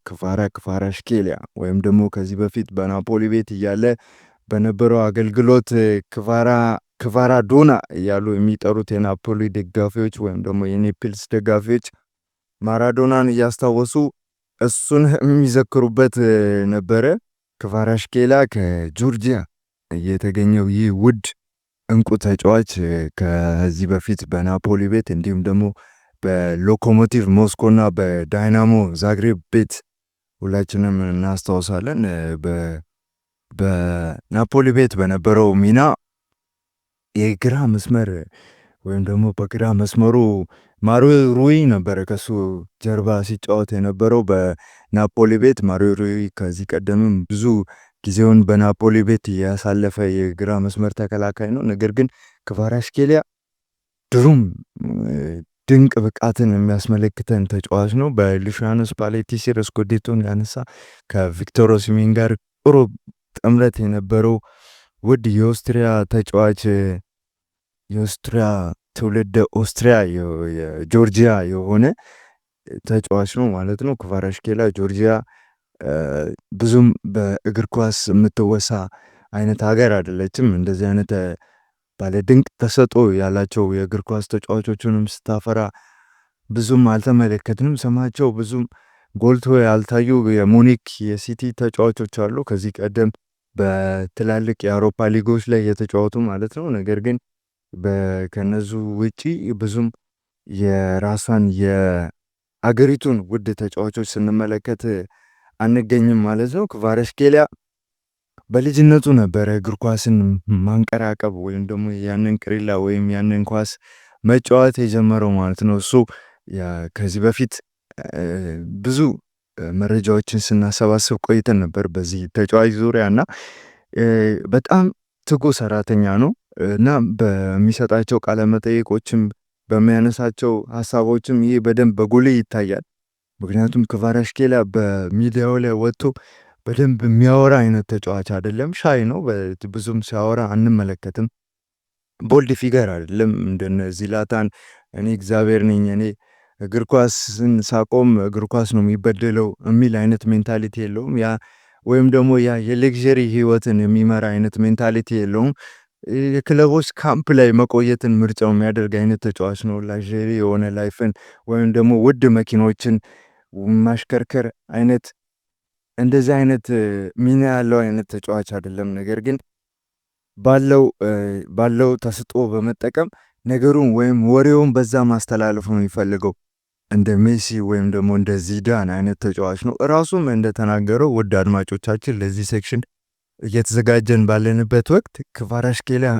ክቫራትስኬሊያ ወይም ደግሞ ከዚህ በፊት በናፖሊ ቤት እያለ በነበረው አገልግሎት ክቫራዶና እያሉ የሚጠሩት የናፖሊ ደጋፊዎች ወይም ደግሞ የኔፕልስ ደጋፊዎች ማራዶናን እያስታወሱ እሱን የሚዘክሩበት ነበረ። ክቫራትስኬሊያ ከጆርጂያ የተገኘው ይህ ውድ እንቁ ተጫዋች ከዚህ በፊት በናፖሊ ቤት እንዲሁም ደግሞ በሎኮሞቲቭ ሞስኮ እና በዳይናሞ ዛግሬብ ቤት ሁላችንም እናስታውሳለን። በናፖሊ ቤት በነበረው ሚና የግራ መስመር ወይም ደግሞ በግራ መስመሩ ማሪዮ ሩይ ነበረ ከሱ ጀርባ ሲጫወት የነበረው በናፖሊ ቤት። ማሪዮ ሩይ ከዚህ ቀደምም ብዙ ጊዜውን በናፖሊ ቤት ያሳለፈ የግራ መስመር ተከላካይ ነው። ነገር ግን ክቫራትስኬሊያ ድሩም ድንቅ ብቃትን የሚያስመለክተን ተጫዋች ነው። በሉቺያኖ ስፓሌቲ ስር ስኩዴቶን ያነሳ ከቪክቶር ኦሲሜን ጋር ጥሩ ጥምረት የነበረው ውድ የኦስትሪያ ተጫዋች የኦስትሪያ ትውልደ ኦስትሪያ የጆርጂያ የሆነ ተጫዋች ነው ማለት ነው። ክቫራትስኬሊያ ጆርጂያ ብዙም በእግር ኳስ የምትወሳ አይነት ሀገር አይደለችም። እንደዚህ አይነት ባለ ድንቅ ተሰጥኦ ያላቸው የእግር ኳስ ተጫዋቾችንም ስታፈራ ብዙም አልተመለከትንም። ስማቸው ብዙም ጎልቶ ያልታዩ የሙኒክ የሲቲ ተጫዋቾች አሉ ከዚህ ቀደም በትላልቅ የአውሮፓ ሊጎች ላይ የተጫወቱ ማለት ነው። ነገር ግን ከነዙ ውጪ ብዙም የራሷን የአገሪቱን ውድ ተጫዋቾች ስንመለከት አንገኝም ማለት ነው። ክቫራትስኬሊያ በልጅነቱ ነበረ እግር ኳስን ማንቀራቀብ ወይም ደግሞ ያንን ቅሪላ ወይም ያንን ኳስ መጫወት የጀመረው ማለት ነው። እሱ ከዚህ በፊት ብዙ መረጃዎችን ስናሰባስብ ቆይተን ነበር በዚህ ተጫዋች ዙሪያ እና በጣም ትጉ ሰራተኛ ነው እና በሚሰጣቸው ቃለመጠይቆችም በሚያነሳቸው ሀሳቦችም ይህ በደንብ በጉልህ ይታያል። ምክንያቱም ክቫራትስኬሊያ በሚዲያው ላይ ወጥቶ በደንብ የሚያወራ አይነት ተጫዋች አይደለም። ሻይ ነው፣ ብዙም ሲያወራ አንመለከትም። ቦልድ ፊገር አይደለም እንደነ ዚላታን እኔ እግዚአብሔር ነኝ እኔ እግር ኳስን ሳቆም እግር ኳስ ነው የሚበደለው የሚል አይነት ሜንታሊቲ የለውም። ያ ወይም ደግሞ ያ የሌክዠሪ ህይወትን የሚመራ አይነት ሜንታሊቲ የለውም። የክለቦች ካምፕ ላይ መቆየትን ምርጫው የሚያደርግ አይነት ተጫዋች ነው። ላክዠሪ የሆነ ላይፍን ወይም ደግሞ ውድ መኪኖችን ማሽከርከር አይነት እንደዚህ አይነት ሚና ያለው አይነት ተጫዋች አይደለም። ነገር ግን ባለው ተሰጥኦ በመጠቀም ነገሩን ወይም ወሬውን በዛ ማስተላለፍ ነው የሚፈልገው። እንደ ሜሲ ወይም ደግሞ እንደ ዚዳን አይነት ተጫዋች ነው። እራሱም እንደተናገረው ውድ አድማጮቻችን ለዚህ ሴክሽን እየተዘጋጀን ባለንበት ወቅት ክቫራትስኬሊያ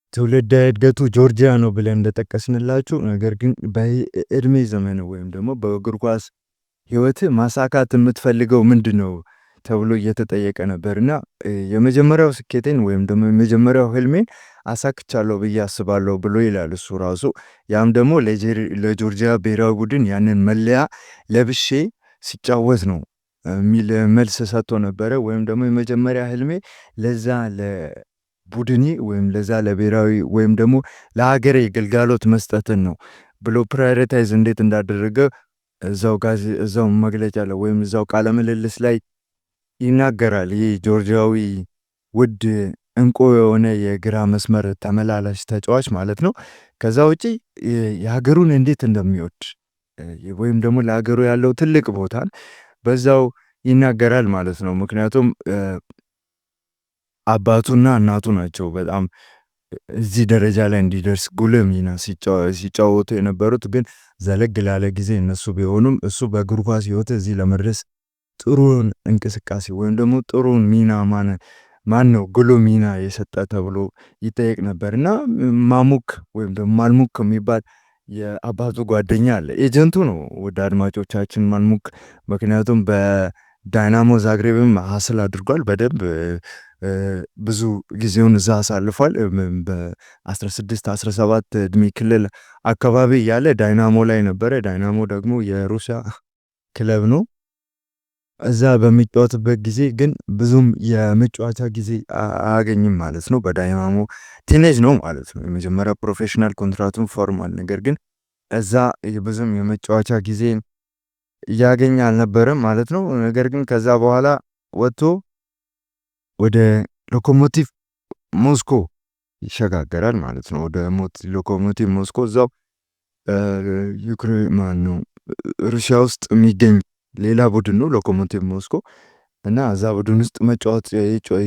ከትውልደ እድገቱ ጆርጂያ ነው ብለን እንደጠቀስንላችሁ፣ ነገር ግን በእድሜ ዘመን ወይም ደግሞ በእግር ኳስ ህይወት ማሳካት የምትፈልገው ምንድን ነው ተብሎ እየተጠየቀ ነበር እና የመጀመሪያው ስኬቴን ወይም ደግሞ የመጀመሪያው ህልሜን አሳክቻለሁ ብዬ አስባለሁ ብሎ ይላል እሱ ራሱ። ያም ደግሞ ለጆርጂያ ብሔራዊ ቡድን ያንን መለያ ለብሼ ሲጫወት ነው የሚል መልስ ሰጥቶ ነበረ። ወይም ደግሞ የመጀመሪያ ህልሜ ለዛ ለቡድኔ ወይም ለዛ ለብሔራዊ ወይም ደግሞ ለሀገሬ ግልጋሎት መስጠትን ነው ብሎ ፕራዮሪታይዝ እንዴት እንዳደረገ እዛው መግለጫ ላይ ወይም እዛው ቃለ ምልልስ ላይ ይናገራል። ይህ ጆርጂያዊ ውድ እንቁ የሆነ የግራ መስመር ተመላላሽ ተጫዋች ማለት ነው። ከዛ ውጪ የሀገሩን እንዴት እንደሚወድ ወይም ደግሞ ለሀገሩ ያለው ትልቅ ቦታን በዛው ይናገራል ማለት ነው። ምክንያቱም አባቱና እናቱ ናቸው በጣም እዚህ ደረጃ ላይ እንዲደርስ ጉልህ ሚና ሲጫወቱ የነበሩት። ግን ዘለግ ላለ ጊዜ እነሱ ቢሆኑም እሱ በእግር ኳስ ህይወት እዚህ ለመድረስ ጥሩን እንቅስቃሴ ወይም ደግሞ ጥሩን ሚና ማን ነው ጉልህ ሚና የሰጠ ተብሎ ይጠየቅ ነበር እና ማሙክ ወይም ደግሞ ማልሙክ የሚባል የአባቱ ጓደኛ አለ። ኤጀንቱ ነው ወደ አድማጮቻችን ማልሙክ። ምክንያቱም በዳይናሞ ዛግሬብም ሀስል አድርጓል በደንብ ብዙ ጊዜውን እዛ አሳልፏል። በ16-17 እድሜ ክልል አካባቢ ያለ ዳይናሞ ላይ ነበረ። ዳይናሞ ደግሞ የሩሲያ ክለብ ነው። እዛ በሚጫወትበት ጊዜ ግን ብዙም የመጫወቻ ጊዜ አያገኝም ማለት ነው። በዳይናሞ ቲኔጅ ነው ማለት ነው። የመጀመሪያ ፕሮፌሽናል ኮንትራቱን ፎርማል። ነገር ግን እዛ ብዙም የመጫወቻ ጊዜ እያገኘ አልነበረም ማለት ነው። ነገር ግን ከዛ በኋላ ወጥቶ ወደ ሎኮሞቲቭ ሞስኮ ይሸጋገራል ማለት ነው። ወደ ሎኮሞቲቭ ሞስኮ እዛው ዩክሬን ማነው ሩሲያ ውስጥ የሚገኝ ሌላ ቡድን ነው ሎኮሞቲቭ ሞስኮ እና እዛ ቡድን ውስጥ መጫወት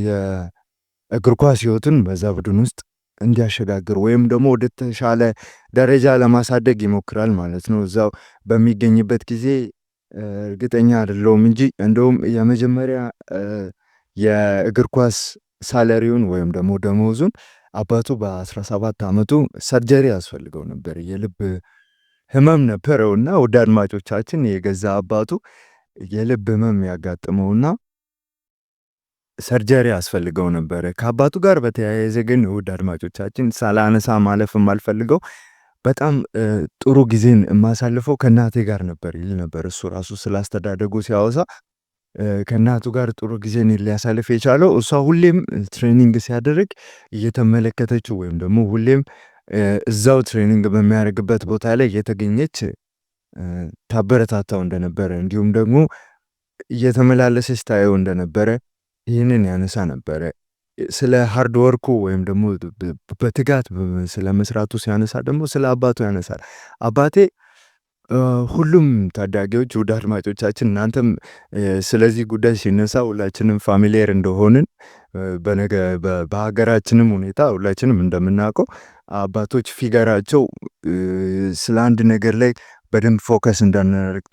የእግር ኳስ ህይወቱን በዛ ቡድን ውስጥ እንዲያሸጋግር ወይም ደግሞ ወደ ተሻለ ደረጃ ለማሳደግ ይሞክራል ማለት ነው። እዛው በሚገኝበት ጊዜ እርግጠኛ አይደለሁም እንጂ እንደውም የመጀመሪያ የእግር ኳስ ሳለሪውን ወይም ደግሞ ደሞዙን አባቱ በ17 ዓመቱ ሰርጀሪ ያስፈልገው ነበር። የልብ ህመም ነበረውና ውድ አድማጮቻችን የገዛ አባቱ የልብ ህመም ያጋጥመውና ሰርጀሪ ያስፈልገው ነበረ። ከአባቱ ጋር በተያያዘ ግን ውድ አድማጮቻችን ሳላነሳ ማለፍ የማልፈልገው በጣም ጥሩ ጊዜን የማሳልፈው ከእናቴ ጋር ነበር ይል ነበር። እሱ ራሱ ስላስተዳደጉ ሲያወሳ ከእናቱ ጋር ጥሩ ጊዜን ሊያሳልፍ የቻለው እሷ ሁሌም ትሬኒንግ ሲያደርግ እየተመለከተችው ወይም ደግሞ ሁሌም እዛው ትሬኒንግ በሚያደርግበት ቦታ ላይ እየተገኘች ታበረታታው እንደነበረ እንዲሁም ደግሞ እየተመላለሰች ታየው እንደነበረ ይህንን ያነሳ ነበረ። ስለ ሃርድ ወርኩ ወይም ደግሞ በትጋት ስለ መስራቱ ሲያነሳ ደግሞ ስለ አባቱ ያነሳል። አባቴ ሁሉም ታዳጊዎች ውድ አድማጮቻችን እናንተም ስለዚህ ጉዳይ ሲነሳ ሁላችንም ፋሚሊየር እንደሆንን በሀገራችንም ሁኔታ ሁላችንም እንደምናውቀው አባቶች ፊገራቸው ስለ አንድ ነገር ላይ በደንብ ፎከስ እንዳናደርግ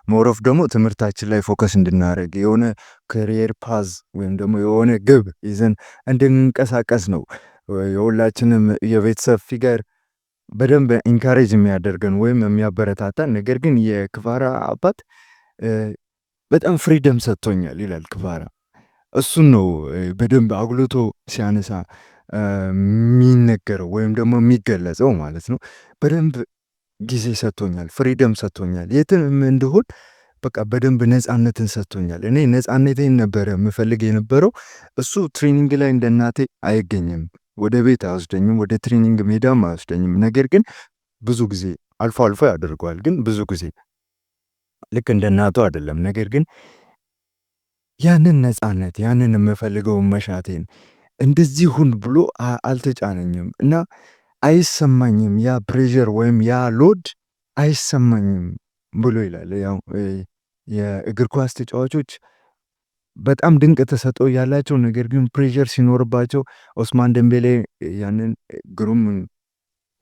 ሞሮፍ ደግሞ ትምህርታችን ላይ ፎከስ እንድናደርግ የሆነ ካሪየር ፓዝ ወይም ደግሞ የሆነ ግብ ይዘን እንድንቀሳቀስ ነው የሁላችንም የቤተሰብ ፊገር በደንብ ኢንካሬጅ የሚያደርገን ወይም የሚያበረታታን። ነገር ግን የክፋራ አባት በጣም ፍሪደም ሰጥቶኛል ይላል ክፋራ። እሱን ነው በደንብ አጉልቶ ሲያነሳ የሚነገረው ወይም ደግሞ የሚገለጸው ማለት ነው። በደንብ ጊዜ ሰጥቶኛል፣ ፍሪደም ሰጥቶኛል፣ የትም እንደሆን በቃ በደንብ ነፃነትን ሰጥቶኛል። እኔ ነፃነቴን ነበረ የምፈልግ የነበረው። እሱ ትሬኒንግ ላይ እንደ እናቴ አይገኝም፣ ወደ ቤት አይወስደኝም፣ ወደ ትሬኒንግ ሜዳም አይወስደኝም። ነገር ግን ብዙ ጊዜ አልፎ አልፎ ያደርገዋል፣ ግን ብዙ ጊዜ ልክ እንደ እናቱ አይደለም። ነገር ግን ያንን ነፃነት ያንን የምፈልገውን መሻቴን እንደዚህ ሁን ብሎ አልተጫነኝም እና አይሰማኝም። ያ ፕሬዠር ወይም ያ ሎድ አይሰማኝም ብሎ ይላል። ያው የእግር ኳስ ተጫዋቾች በጣም ድንቅ ተሰጥኦ ያላቸው ነገር ግን ፕሬዠር ሲኖርባቸው ኦስማን ደምቤሌ ያንን ግሩም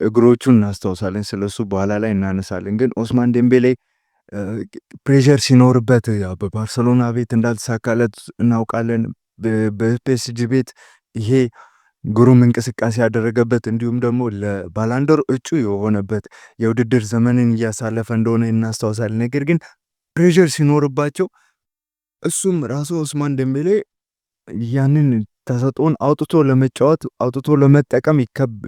እግሮቹን እናስታውሳለን። ስለሱ በኋላ ላይ እናነሳለን። ግን ኦስማን ደምቤሌ ፕሬዠር ሲኖርበት በባርሰሎና ቤት እንዳልተሳካለት እናውቃለን። በፒኤስጂ ቤት ይሄ ግሩም እንቅስቃሴ ያደረገበት እንዲሁም ደግሞ ለባላንዶር እጩ የሆነበት የውድድር ዘመንን እያሳለፈ እንደሆነ እናስታውሳለን። ነገር ግን ፕሬዠር ሲኖርባቸው እሱም ራሱ ኦስማን ደምቤሌ ያንን ተሰጥኦን አውጥቶ ለመጫወት አውጥቶ ለመጠቀም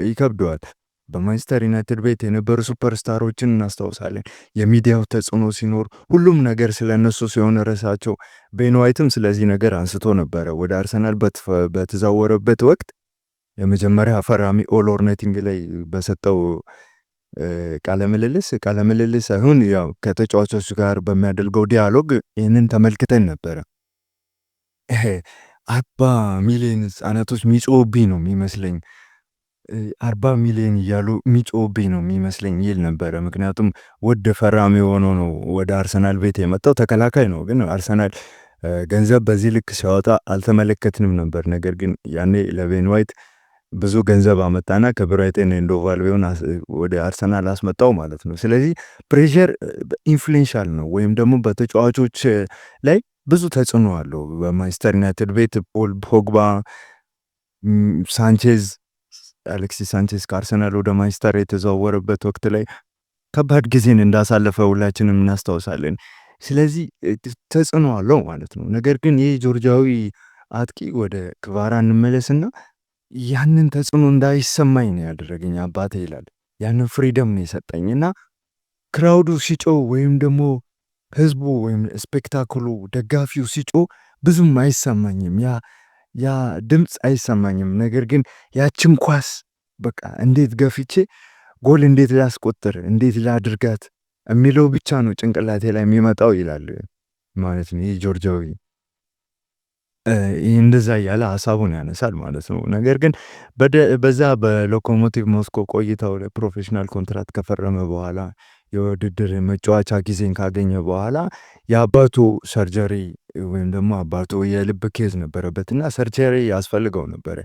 ይከብደዋል። በማንቸስተር ዩናይትድ ቤት የነበሩ ሱፐርስታሮችን እናስታውሳለን። የሚዲያው ተጽዕኖ ሲኖር ሁሉም ነገር ስለነሱ ሲሆን ርዕሳቸው ቤን ዋይትም ስለዚህ ነገር አንስቶ ነበረ። ወደ አርሰናል በተዛወረበት ወቅት የመጀመሪያ ፈራሚ ኦል ኦር ነቲንግ ላይ በሰጠው ቃለምልልስ ሳይሆን ያው ከተጫዋቾች ጋር በሚያደርገው ዲያሎግ ይህንን ተመልክተን ነበረ። 40 ሚሊዮን ህጻናቶች የሚጮህብኝ ነው የሚመስለኝ 40 ሚሊዮን እያሉ የሚጮህብኝ ነው የሚመስለኝ ይል ነበረ። ምክንያቱም ውድ ፈራሚ ሆኖ ነው ወደ አርሰናል ቤት የመጣው። ተከላካይ ነው፣ ግን አርሰናል ገንዘብ በዚህ ልክ ሲያወጣ አልተመለከትንም ነበር። ነገር ግን ያኔ ለቤን ዋይት ብዙ ገንዘብ አመጣና ከብራይተን ኤንድ ሆቭ አልቢዮን ወደ አርሰናል አስመጣው ማለት ነው። ስለዚህ ፕሬዠር ኢንፍሉዌንሻል ነው ወይም ደግሞ በተጫዋቾች ላይ ብዙ ተጽዕኖ አለው። በማንቸስተር ዩናይትድ ቤት ፖል ፖግባ፣ ሳንቼዝ፣ አሌክሲስ ሳንቼዝ ከአርሰናል ወደ ማንቸስተር የተዘዋወረበት ወቅት ላይ ከባድ ጊዜን እንዳሳለፈ ሁላችንም እናስታውሳለን። ስለዚህ ተጽዕኖ አለው ማለት ነው። ነገር ግን ይህ ጆርጂያዊ አጥቂ ወደ ክቫራ እንመለስና ያንን ተጽዕኖ እንዳይሰማኝ ነው ያደረገኝ አባቴ ይላል። ያንን ፍሪደም ነው የሰጠኝ እና ክራውዱ ሲጮህ ወይም ደግሞ ህዝቡ ወይም ስፔክታክሉ ደጋፊው ሲጮህ ብዙም አይሰማኝም። ያ ድምፅ አይሰማኝም። ነገር ግን ያችን ኳስ በቃ እንዴት ገፍቼ ጎል እንዴት ላስቆጥር፣ እንዴት ላድርጋት የሚለው ብቻ ነው ጭንቅላቴ ላይ የሚመጣው ይላል ማለት ነው። ይህ ጆርጂያዊ እንደዛ እያለ ሀሳቡን ያነሳል ማለት ነው። ነገር ግን በዛ በሎኮሞቲቭ ሞስኮ ቆይታው ላይ ፕሮፌሽናል ኮንትራት ከፈረመ በኋላ የውድድር መጫወቻ ጊዜን ካገኘ በኋላ የአባቱ ሰርጀሪ ወይም ደግሞ አባቱ የልብ ኬዝ ነበረበት እና ሰርጀሪ ያስፈልገው ነበረ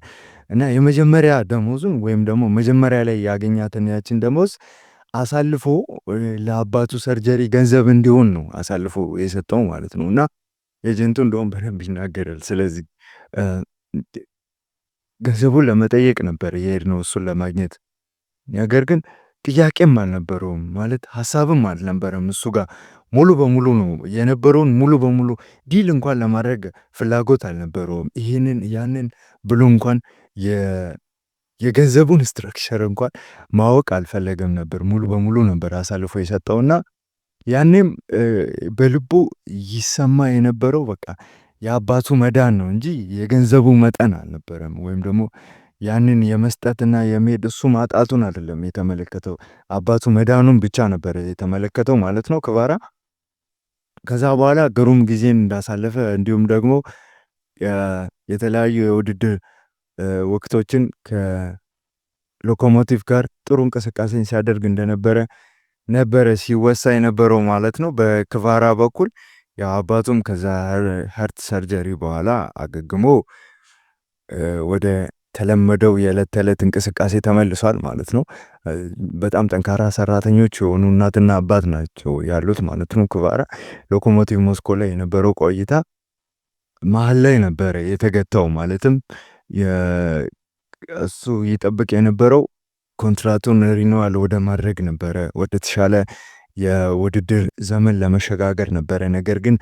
እና የመጀመሪያ ደሞዙን ወይም ደግሞ መጀመሪያ ላይ ያገኛትን ያችን ደሞዝ አሳልፎ ለአባቱ ሰርጀሪ ገንዘብ እንዲሆን ነው አሳልፎ የሰጠው ማለት ነው። እና ኤጀንቱ እንደውም በደንብ ይናገራል። ስለዚህ ገንዘቡን ለመጠየቅ ነበር የሄድነው እሱን ለማግኘት። ነገር ግን ጥያቄም አልነበረውም ማለት ሀሳብም አልነበረም እሱ ጋር ሙሉ በሙሉ ነው የነበረውን ሙሉ በሙሉ ዲል እንኳን ለማድረግ ፍላጎት አልነበረውም። ይህንን ያንን ብሎ እንኳን የገንዘቡን ስትራክቸር እንኳን ማወቅ አልፈለገም ነበር። ሙሉ በሙሉ ነበር አሳልፎ የሰጠውና ያኔም በልቡ ይሰማ የነበረው በቃ የአባቱ መዳን ነው እንጂ የገንዘቡ መጠን አልነበረም። ወይም ደግሞ ያንን የመስጠትና የመሄድ እሱ ማጣቱን አይደለም የተመለከተው፣ አባቱ መዳኑን ብቻ ነበር የተመለከተው ማለት ነው ክቫራ። ከዛ በኋላ ግሩም ጊዜን እንዳሳለፈ እንዲሁም ደግሞ የተለያዩ የውድድር ወቅቶችን ከሎኮሞቲቭ ጋር ጥሩ እንቅስቃሴን ሲያደርግ ነበረ ሲወሳ የነበረው ማለት ነው በክቫራ በኩል። አባቱም ከዛ ሀርት ሰርጀሪ በኋላ አገግሞ ወደ ተለመደው የዕለት ተዕለት እንቅስቃሴ ተመልሷል ማለት ነው። በጣም ጠንካራ ሰራተኞች የሆኑ እናትና አባት ናቸው ያሉት ማለት ነው ክቫራ። ሎኮሞቲቭ ሞስኮ ላይ የነበረው ቆይታ መሀል ላይ ነበረ የተገታው። ማለትም እሱ ይጠብቅ የነበረው ኮንትራቱን ሪኒዋል ወደ ማድረግ ነበረ፣ ወደ ተሻለ የውድድር ዘመን ለመሸጋገር ነበረ። ነገር ግን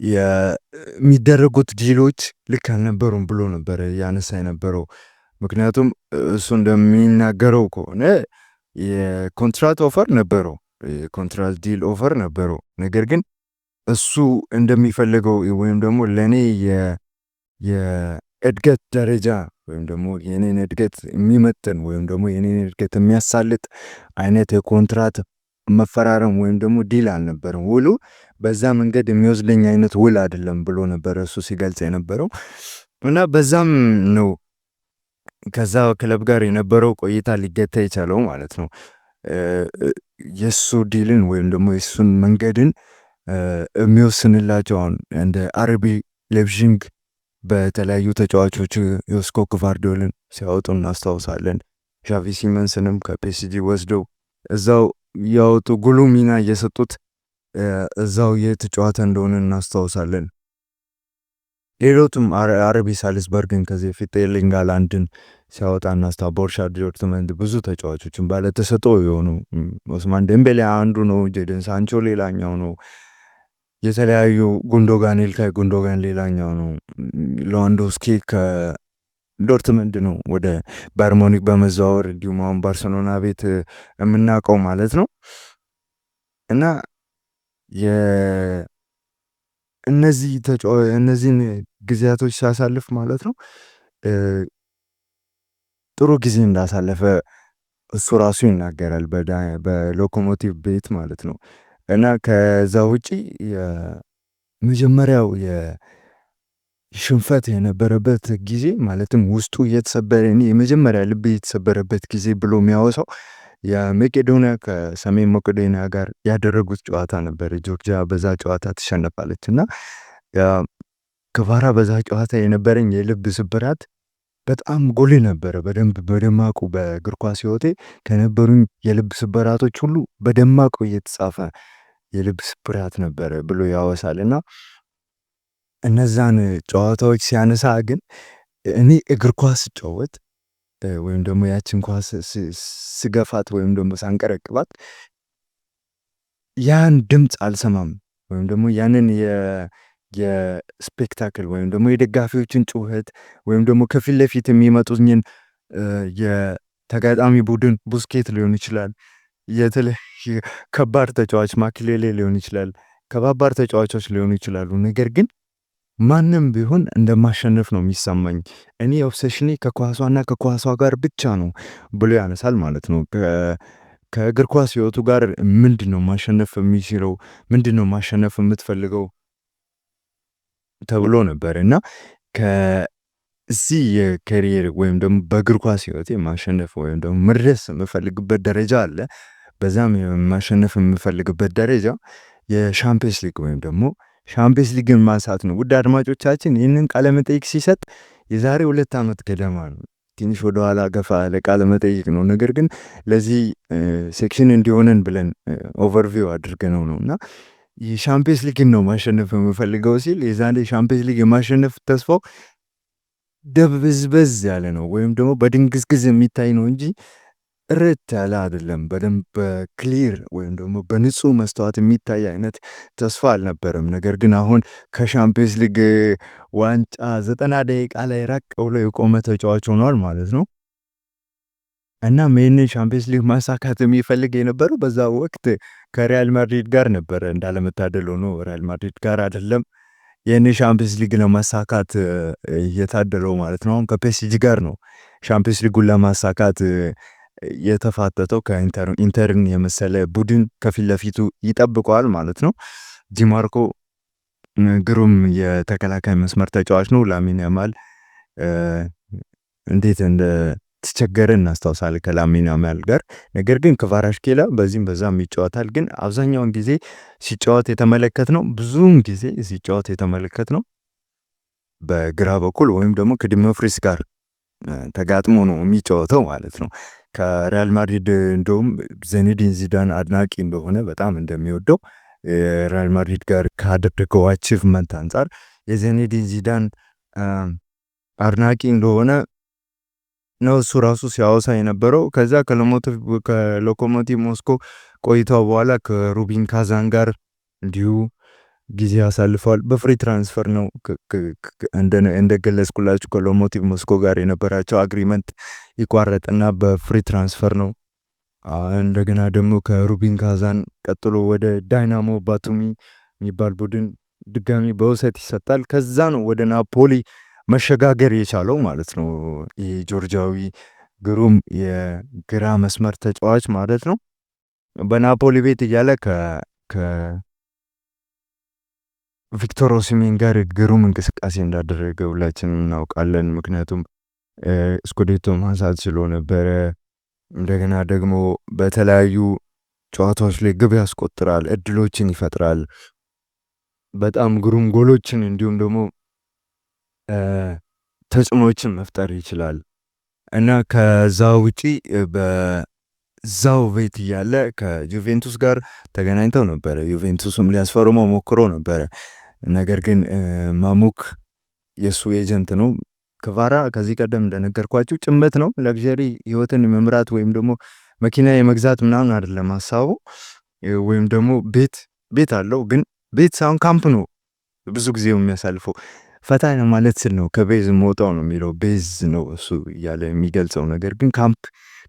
የሚደረጉት ዲሎች ልክ አልነበሩም ብሎ ነበረ ያነሳ የነበረው። ምክንያቱም እሱ እንደሚናገረው ከሆነ የኮንትራት ኦፈር ነበረው፣ የኮንትራት ዲል ኦፈር ነበረው። ነገር ግን እሱ እንደሚፈልገው ወይም ደግሞ ለእኔ የእድገት ደረጃ ወይም ደግሞ የኔን እድገት የሚመጥን ወይም ደግሞ የኔን እድገት የሚያሳልጥ አይነት የኮንትራት መፈራረም ወይም ደግሞ ዲል አልነበረም። ውሉ በዛ መንገድ የሚወስደኝ አይነት ውል አይደለም ብሎ ነበረ እሱ ሲገልጽ የነበረው እና በዛም ነው ከዛ ክለብ ጋር የነበረው ቆይታ ሊገታ የቻለው ማለት ነው። የእሱ ዲልን ወይም ደግሞ የእሱን መንገድን የሚወስንላቸው አሁን እንደ አርቢ ሌፕዚግ በተለያዩ ተጫዋቾች ዮስኮ ግቫርዲዮልን ሲያወጡ እናስታውሳለን። ዣቪ ሲመንስንም ከፒኤስጂ ወስደው እዛው ያወጡ ጉሉ ሚና እየሰጡት እዛው የተጫዋተ እንደሆነ እናስታውሳለን። ሌሎቱም አርቢ ሳልስበርግን ከዚህ ፊት ኤርሊንግ ሃላንድን ሲያወጣ ቦሩሲያ ዶርትመንድ ብዙ ተጫዋቾችን ባለተሰጥኦ የሆኑ ኦስማን ዴምቤሌ አንዱ ነው፣ ጄደን ሳንቾ ሌላኛው ነው፣ የተለያዩ ጉንዶጋን ኢልካይ ጉንዶጋን ሌላኛው ነው፣ ሌዋንዶውስኪ ከዶርትመንድ ነው ወደ ባየር ሙኒክ በመዘዋወር እንዲሁም አሁን ባርሰሎና ቤት የምናውቀው ማለት ነው። እና እነዚህን ጊዜያቶች ሲያሳልፍ ማለት ነው ጥሩ ጊዜ እንዳሳለፈ እሱ ራሱ ይናገራል በሎኮሞቲቭ ቤት ማለት ነው። እና ከዛ ውጪ የመጀመሪያው የሽንፈት የነበረበት ጊዜ ማለትም ውስጡ እየተሰበረ የመጀመሪያ ልብ የተሰበረበት ጊዜ ብሎ የሚያወሳው የመቄዶንያ ከሰሜን መቄዶንያ ጋር ያደረጉት ጨዋታ ነበር። ጆርጂያ በዛ ጨዋታ ትሸነፋለች እና ክቫራ በዛ ጨዋታ የነበረኝ የልብ ስብራት በጣም ጎል ነበረ። በደማቁ በእግር ኳስ ሕይወቴ ከነበሩኝ የልብ ስብራቶች ሁሉ በደማቁ እየተጻፈ የልብ ስብራት ነበረ ብሎ ያወሳል። እና እነዛን ጨዋታዎች ሲያነሳ ግን እኔ እግር ኳስ ስጫወት ወይም ደግሞ ያችን ኳስ ስገፋት ወይም ደግሞ ሳንቀረቅባት ያን ድምፅ አልሰማም ወይም ደግሞ ያንን የስፔክታክል ወይም ደግሞ የደጋፊዎችን ጩኸት ወይም ደግሞ ከፊት ለፊት የሚመጡኝን የተጋጣሚ ቡድን ቡስኬት ሊሆን ይችላል፣ የተለየ ከባድ ተጫዋች ማኪሌሌ ሊሆን ይችላል፣ ከባባድ ተጫዋቾች ሊሆኑ ይችላሉ። ነገር ግን ማንም ቢሆን እንደማሸነፍ ነው የሚሰማኝ። እኔ ኦብሴሽኔ ከኳሷና ከኳሷ ጋር ብቻ ነው ብሎ ያነሳል ማለት ነው። ከእግር ኳስ ህይወቱ ጋር ምንድነው ማሸነፍ የሚችለው? ምንድነው ማሸነፍ የምትፈልገው? ተብሎ ነበር እና ከዚህ የከሪየር ወይም ደግሞ በእግር ኳስ ህይወቴ ማሸነፍ ወይም ደግሞ መድረስ የምፈልግበት ደረጃ አለ። በዛም ማሸነፍ የምፈልግበት ደረጃ የሻምፒየንስ ሊግ ወይም ደግሞ ሻምፒየንስ ሊግን ማንሳት ነው። ውድ አድማጮቻችን ይህንን ቃለ መጠይቅ ሲሰጥ የዛሬ 2 ዓመት ገደማ ነው። ትንሽ ወደኋላ ገፋ ያለ ቃለ መጠይቅ ነው። ነገር ግን ለዚህ ሴክሽን እንዲሆነን ብለን ኦቨርቪው አድርገነው ነው እና የሻምፒየንስ ሊግን ነው ማሸነፍ የምፈልገው ሲል የዛኔ ሻምፒየንስ ሊግ የማሸነፍ ተስፋው ደብዝበዝ ያለ ነው ወይም ደግሞ በድንግዝግዝ የሚታይ ነው እንጂ ጥርት ያለ አይደለም። በደንብ በክሊር ወይም ደግሞ በንጹህ መስተዋት የሚታይ አይነት ተስፋ አልነበረም። ነገር ግን አሁን ከሻምፒየንስ ሊግ ዋንጫ 90 ደቂቃ ላይ ራቅ ብሎ የቆመ ተጫዋች ሆኗል ማለት ነው። እናም ይህንን ሻምፒየንስ ሊግ ማሳካት የሚፈልግ የነበረው በዛ ወቅት ከሪያል ማድሪድ ጋር ነበረ። እንዳለመታደል ሆኖ ሪያል ማድሪድ ጋር አይደለም ይህንን ሻምፒየንስ ሊግ ለማሳካት እየታደለው ማለት ነው። አሁን ከፒኤስጂ ጋር ነው ሻምፒየንስ ሊጉን ለማሳካት የተፋጠጠው። ከኢንተርን የመሰለ ቡድን ከፊት ለፊቱ ይጠብቀዋል ማለት ነው። ዲማርኮ ግሩም የተከላካይ መስመር ተጫዋች ነው። ላሚን ያማል እንዴት እንደተቸገረ እናስታውሳለን ከላሚን ያማል ጋር። ነገር ግን ክቫራትስኬሊያ በዚህም በዛም ይጫወታል። ግን አብዛኛውን ጊዜ ሲጫወት የተመለከትነው ብዙውን ጊዜ ሲጫወት የተመለከትነው በግራ በኩል ወይም ደግሞ ከዲሞፍሪስ ጋር ተጋጥሞ ነው የሚጫወተው ማለት ነው። ከሪያል ማድሪድ እንደውም ዚነዲን ዚዳን አድናቂ እንደሆነ በጣም እንደሚወደው ሪያል ማድሪድ ጋር ካደረገው አቺቭመንት አንጻር የዚነዲን ዚዳን አድናቂ እንደሆነ ነው እሱ ራሱ ሲያወሳ የነበረው። ከዛ ከሎኮሞቲቭ ሞስኮ ቆይታው በኋላ ከሩቢን ካዛን ጋር እንዲሁ ጊዜ አሳልፈዋል። በፍሪ ትራንስፈር ነው እንደገለጽኩላችሁ ከሎኮሞቲቭ ሞስኮ ጋር የነበራቸው አግሪመንት ይቋረጥና በፍሪ ትራንስፈር ነው። እንደገና ደግሞ ከሩቢን ካዛን ቀጥሎ ወደ ዳይናሞ ባቱሚ የሚባል ቡድን ድጋሚ በውሰት ይሰጣል። ከዛ ነው ወደ ናፖሊ መሸጋገር የቻለው ማለት ነው። ይህ ጆርጂያዊ ግሩም የግራ መስመር ተጫዋች ማለት ነው። በናፖሊ ቤት እያለ ቪክቶር ኦሲሜን ጋር ግሩም እንቅስቃሴ እንዳደረገ ሁላችንም እናውቃለን። ምክንያቱም ስኩዴቶ ማንሳት ችሎ ነበረ። እንደገና ደግሞ በተለያዩ ጨዋታዎች ላይ ግብ ያስቆጥራል፣ እድሎችን ይፈጥራል፣ በጣም ግሩም ጎሎችን እንዲሁም ደግሞ ተጽዕኖችን መፍጠር ይችላል እና ከዛ ውጪ በዛው ቤት እያለ ከዩቬንቱስ ጋር ተገናኝተው ነበረ። ዩቬንቱስም ሊያስፈርመው ሞክሮ ነበረ። ነገር ግን ማሙክ የእሱ ኤጀንት ነው። ክቫራ ከዚህ ቀደም እንደነገርኳችሁ ጭምት ነው። ለግዠሪ ህይወትን መምራት ወይም ደግሞ መኪና የመግዛት ምናምን አይደለም ሀሳቡ። ወይም ደግሞ ቤት አለው፣ ግን ቤት ሳይሆን ካምፕ ነው ብዙ ጊዜ የሚያሳልፈው። ፈታ ማለት ስል ነው ከቤዝ መውጣው ነው የሚለው ቤዝ ነው እሱ እያለ የሚገልጸው። ነገር ግን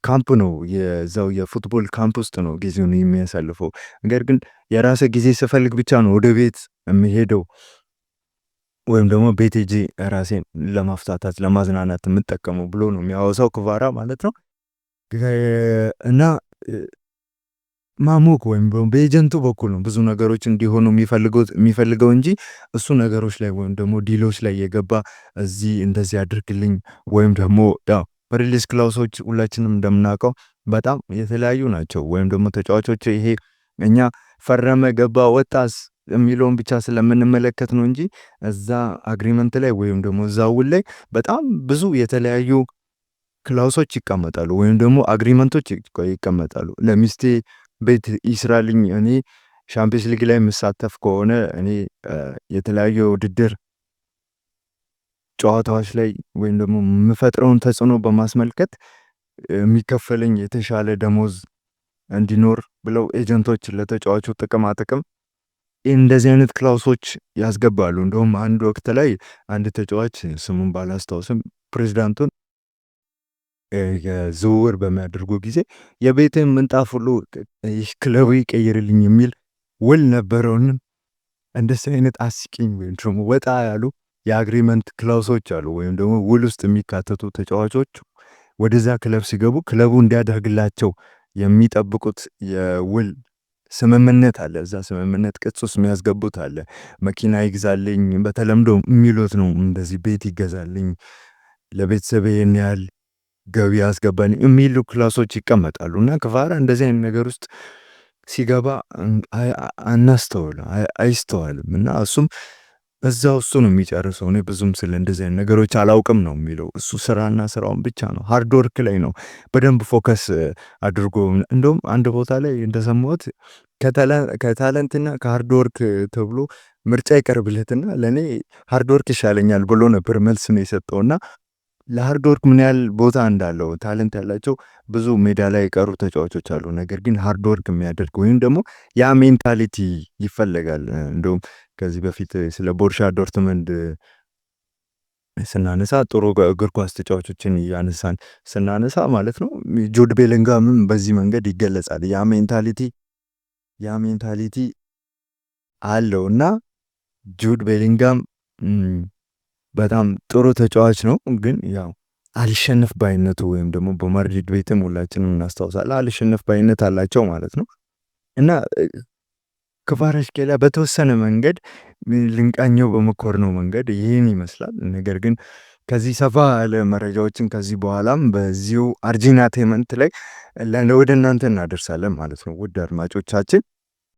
ካምፕ ነው፣ የዛው የፉትቦል ካምፕ ውስጥ ነው ጊዜውን የሚያሳልፈው። ነገር ግን የራሰ ጊዜ ስፈልግ ብቻ ነው ወደ ቤት የሚሄደው ወይም ደግሞ ቤት ሄጄ ራሴን ለማፍታታት ለማዝናናት የምጠቀመው ብሎ ነው የሚያወሳው ክቫራ ማለት ነው። እና ማሙክ ወይም በኤጀንቱ በኩል ነው ብዙ ነገሮች እንዲሆኑ የሚፈልገው እንጂ እሱ ነገሮች ላይ ወይም ደግሞ ዲሎች ላይ የገባ እዚህ እንደዚህ አድርግልኝ ወይም ደግሞ ያው በሪሊስ ክላውሶች ሁላችንም እንደምናውቀው በጣም የተለያዩ ናቸው። ወይም ደግሞ ተጫዋቾች ይሄ እኛ ፈረመ ገባ ወጣስ የሚለውን ብቻ ስለምንመለከት ነው እንጂ እዛ አግሪመንት ላይ ወይም ደግሞ እዛ ውል ላይ በጣም ብዙ የተለያዩ ክላውሶች ይቀመጣሉ ወይም ደግሞ አግሪመንቶች ይቀመጣሉ። ለሚስቴ ቤት ይስራልኝ፣ እኔ ሻምፒየንስ ሊግ ላይ የምሳተፍ ከሆነ እኔ የተለያዩ ውድድር ጨዋታዎች ላይ ወይም ደግሞ የምፈጥረውን ተጽዕኖ በማስመልከት የሚከፈለኝ የተሻለ ደሞዝ እንዲኖር ብለው ኤጀንቶች ለተጫዋቹ ጥቅም እንደዚህ አይነት ክላውሶች ያስገባሉ። እንደውም አንድ ወቅት ላይ አንድ ተጫዋች ስሙን ባላስታውስም ፕሬዚዳንቱን የዝውውር በሚያደርጉ ጊዜ የቤትን ምንጣፍ ሁሉ ክለቡ ይቀይርልኝ የሚል ውል ነበረውን። እንደዚህ አይነት አስቂኝ ወይም ደግሞ ወጣ ያሉ የአግሪመንት ክላውሶች አሉ። ወይም ደግሞ ውል ውስጥ የሚካተቱ ተጫዋቾች ወደዛ ክለብ ሲገቡ ክለቡ እንዲያደርግላቸው የሚጠብቁት የውል ስምምነት አለ። እዛ ስምምነት ቅጽ ውስጥ የሚያስገቡት አለ። መኪና ይግዛልኝ በተለምዶ የሚሉት ነው። እንደዚህ ቤት ይገዛልኝ፣ ለቤተሰብ ይሄን ያህል ገቢ ያስገባልኝ የሚሉ ክላሶች ይቀመጣሉ። እና ክፋራ እንደዚህ አይነት ነገር ውስጥ ሲገባ አይስተዋልም። እና እሱም በዛው እሱ ነው የሚጨርሰው። እኔ ብዙም ስለ እንደዚህ አይነት ነገሮች አላውቅም ነው የሚለው። እሱ ስራና ስራውን ብቻ ነው፣ ሃርድ ወርክ ላይ ነው በደንብ ፎከስ አድርጎ። እንደውም አንድ ቦታ ላይ እንደሰማሁት ከታለንትና ከሃርድ ወርክ ተብሎ ምርጫ ይቀርብለትና ለእኔ ሃርድ ወርክ ይሻለኛል ብሎ ነበር መልስ ነው የሰጠውና ለሃርድ ወርክ ምን ያህል ቦታ እንዳለው ታለንት ያላቸው ብዙ ሜዳ ላይ የቀሩ ተጫዋቾች አሉ። ነገር ግን ሃርድ ወርክ የሚያደርግ ወይም ደግሞ ያ ሜንታሊቲ ይፈለጋል። እንደውም ከዚህ በፊት ስለ ቦሩሺያ ዶርትመንድ ስናነሳ ጥሩ እግር ኳስ ተጫዋቾችን እያነሳን ስናነሳ ማለት ነው ጁድ ቤሊንጋምም በዚህ መንገድ ይገለጻል። ያ ሜንታሊቲ አለው እና ጁድ ቤሊንጋም በጣም ጥሩ ተጫዋች ነው። ግን ያው አልሸነፍ ባይነቱ ወይም ደግሞ በማድሪድ ቤትም ሁላችንም እናስታውሳለን አልሸነፍ ባይነት አላቸው ማለት ነው። እና ክቫራትስኬሊያ በተወሰነ መንገድ ልንቃኘው በመኮርነው መንገድ ይህን ይመስላል። ነገር ግን ከዚህ ሰፋ ያለ መረጃዎችን ከዚህ በኋላም በዚሁ አርጂናቴመንት ላይ ወደ እናንተ እናደርሳለን ማለት ነው። ውድ አድማጮቻችን